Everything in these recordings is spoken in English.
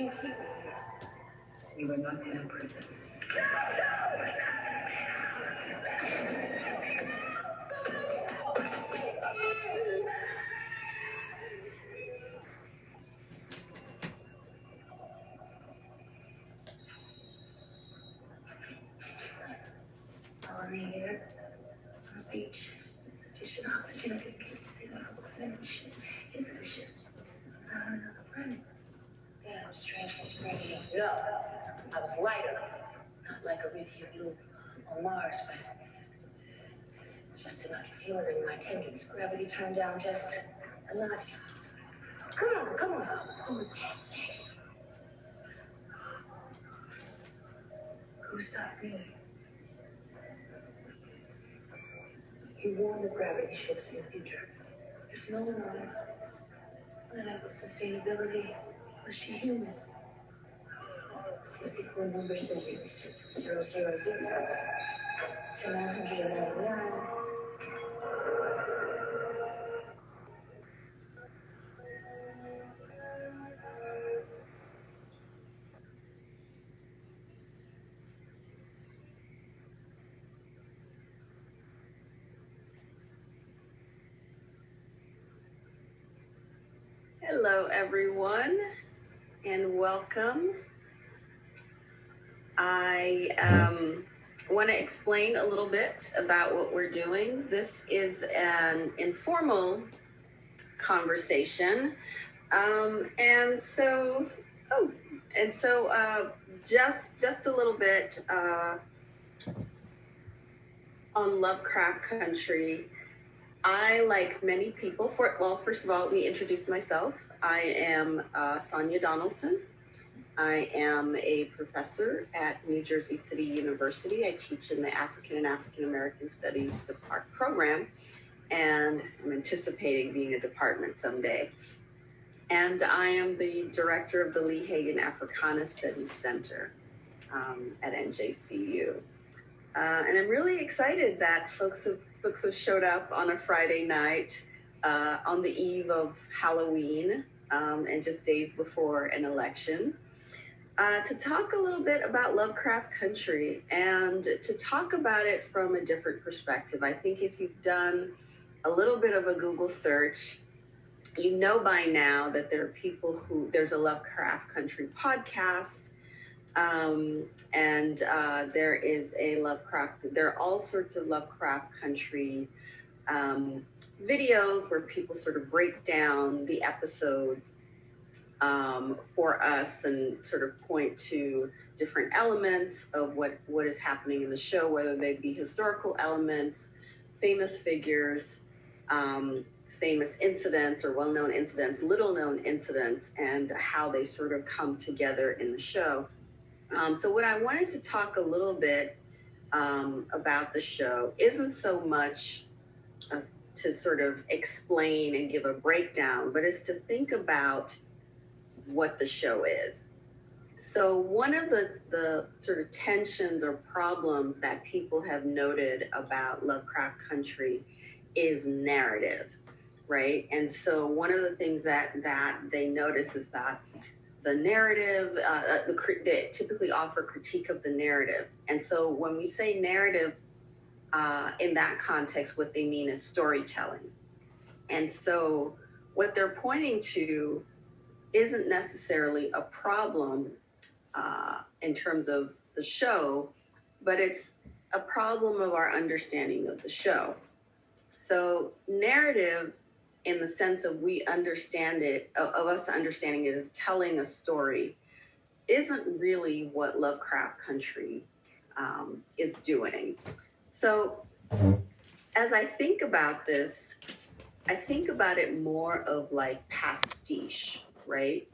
can't keep it here. You are not in a prison. Sorry, here on the beach. There's sufficient oxygen. I can see that whole sensation. Is it a ship? Another planet. Yeah, it was strange for spring. No, I was lighter. Not like Arithia Blue on Mars, but just enough to feel it in my tendons. Gravity turned down just a notch. Come on, come on. Oh, Dad's safe. Who stopped me? He warned of gravity shifts in the future. There's no one on it. Without sustainability, was she human? CC code number 000 to 999. Hello, everyone, and welcome. I want to explain a little bit about what we're doing. This is an informal conversation, and so just a little bit on Lovecraft Country. I, like many people, first of all, let me introduce myself. I am Sonia Donaldson. I am a professor at New Jersey City University. I teach in the African and African American Studies program, and I'm anticipating being a department someday. And I am the director of the Lee Hagen Africana Studies Center at NJCU. And I'm really excited that folks have showed up on a Friday night on the eve of Halloween and just days before an election to talk a little bit about Lovecraft Country and to talk about it from a different perspective. I think if you've done a little bit of a Google search, you know by now that there are people there's a Lovecraft Country podcast. There is there are all sorts of Lovecraft Country videos where people sort of break down the episodes for us and sort of point to different elements of what is happening in the show, whether they be historical elements, famous figures, famous incidents or well-known incidents, little-known incidents, and how they sort of come together in the show. So what I wanted to talk a little bit about the show isn't so much to sort of explain and give a breakdown, but is to think about what the show is. So one of the sort of tensions or problems that people have noted about Lovecraft Country is narrative, right? And so one of the things that they notice is that the narrative, they typically offer critique of the narrative. And so when we say narrative, in that context, what they mean is storytelling. And so what they're pointing to isn't necessarily a problem in terms of the show, but it's a problem of our understanding of the show. So narrative, in the sense of we understand it, of us understanding it as telling a story, isn't really what Lovecraft Country is doing. So as I think about this, I think about it more of like pastiche, right?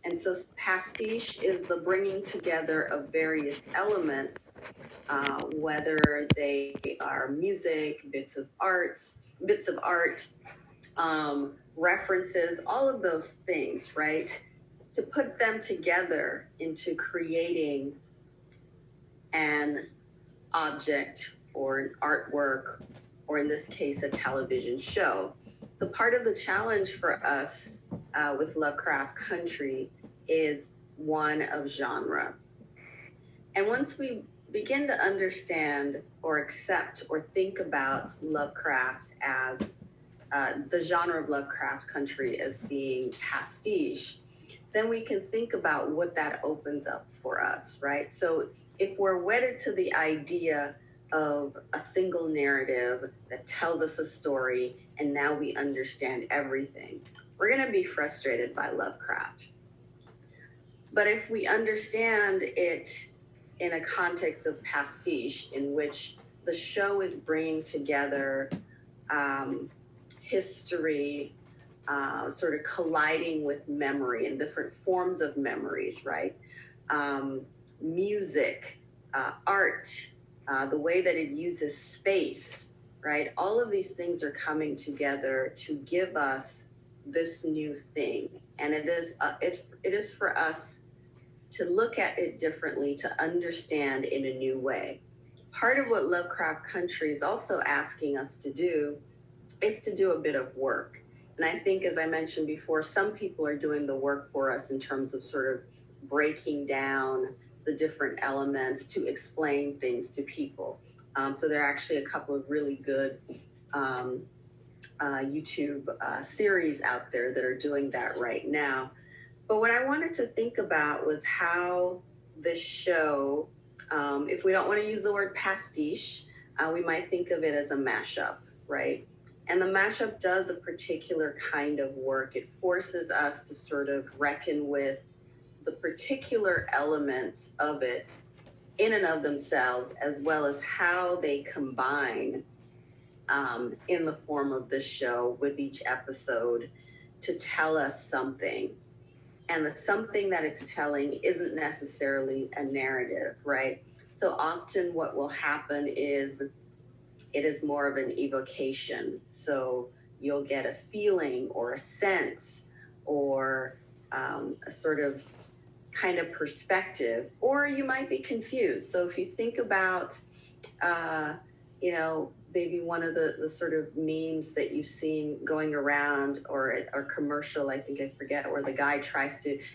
And so pastiche is the bringing together of various elements, whether they are music, bits of art, references, all of those things, right? To put them together into creating an object or an artwork, or in this case, a television show. So part of the challenge for us with Lovecraft Country is one of genre. And once we begin to understand or accept or think about Lovecraft as the genre of Lovecraft Country as being pastiche, then we can think about what that opens up for us, right? So if we're wedded to the idea of a single narrative that tells us a story and now we understand everything, we're going to be frustrated by Lovecraft. But if we understand it in a context of pastiche, in which the show is bringing together history, sort of colliding with memory and different forms of memories, right? Music, art, the way that it uses space, right? All of these things are coming together to give us this new thing. And it is for us to look at it differently, to understand in a new way. Part of what Lovecraft Country is also asking us to do is to do a bit of work. And I think, as I mentioned before, some people are doing the work for us in terms of sort of breaking down the different elements to explain things to people. So there are actually a couple of really good YouTube series out there that are doing that right now. But what I wanted to think about was how this show, if we don't want to use the word pastiche, we might think of it as a mashup, right? And the mashup does a particular kind of work. It forces us to sort of reckon with the particular elements of it in and of themselves, as well as how they combine in the form of the show with each episode to tell us something. And the something that it's telling isn't necessarily a narrative, right? So often what will happen is it is more of an evocation. So you'll get a feeling or a sense or a sort of kind of perspective, or you might be confused. So if you think about, maybe one of the sort of memes that you've seen going around or commercial, I forget, where the guy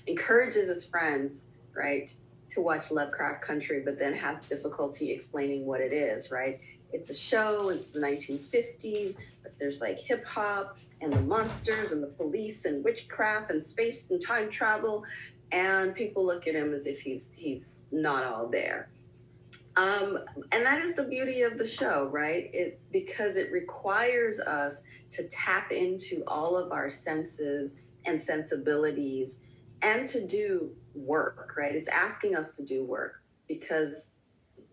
encourages his friends, right, to watch Lovecraft Country, but then has difficulty explaining what it is, right? It's a show in the 1950s, but there's like hip hop and the monsters and the police and witchcraft and space and time travel. And people look at him as if he's not all there. And that is the beauty of the show, right? It's because it requires us to tap into all of our senses and sensibilities and to do work, right? It's asking us to do work because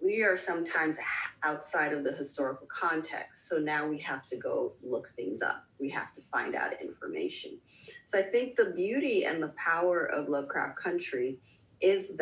we are sometimes outside of the historical context. So now we have to go look things up. We have to find out information. So I think the beauty and the power of Lovecraft Country is